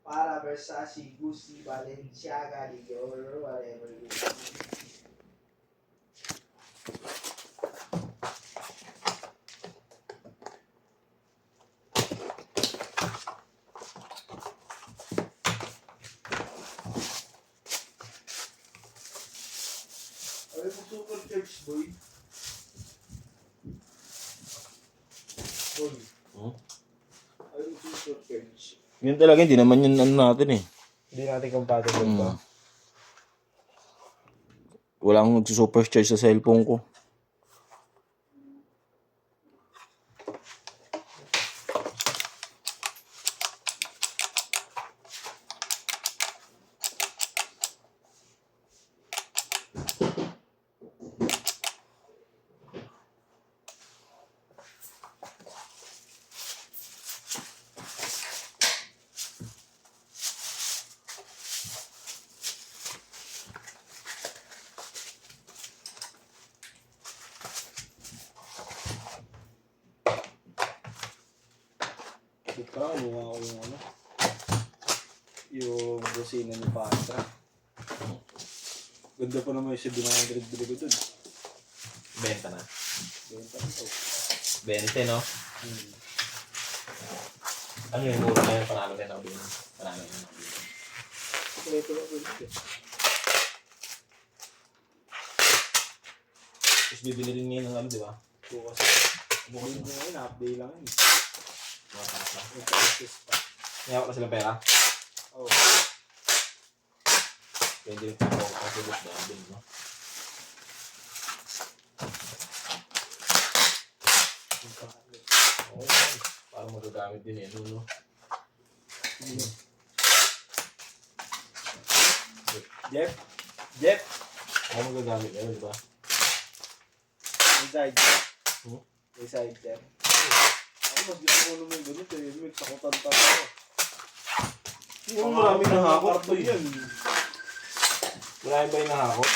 Para Versace, Gucci, Balenciaga, Dior, whatever you want. Ay, mo super church, boy. Boy. Ay, mo super church. Yun talaga, hindi naman yun ano natin eh. Hindi natin compatible to. Wala akong nagsusupercharge sa cellphone ko. Ito, mukha ko yung ano. Yung busina ni Patra. Ganda pa naman yung 700 biligo dun. Benta na. Benta ito. 20, no? Ano yung mura na yun? Panalo rin ako din. Panalo rin ako din. Ito na ito. Tapos bibili rin ngayon ng ano, di ba? Bukas. Bukas na ngayon, half-day lang yun. Mataas na. Ito, access pa. Ngayon ka silang pera? Oo. Pwede rin po ako kasi gusto na din, no? Oo, parang magagamit din eh, no? Jeff! Ako magagamit ngayon, di ba? May side Jeff. Hmm? May side Jeff. Ako mas gusto ko naman yung ganito eh. May sakutan pa ako. Yung marami nahakot to yun. Marami ba yung nahakot?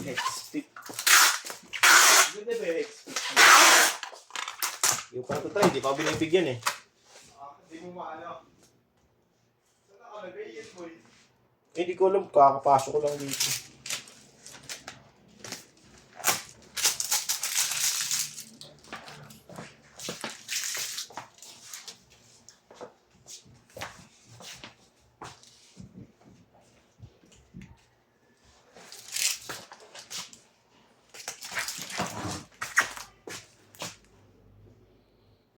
X-stick. Ganda ba yung X-stick? Yung pang to try, di pa ako binibigyan eh. Hindi mo maano. Saan nakalagay yan, boy? Hindi ko alam, kakapasok ko lang dito.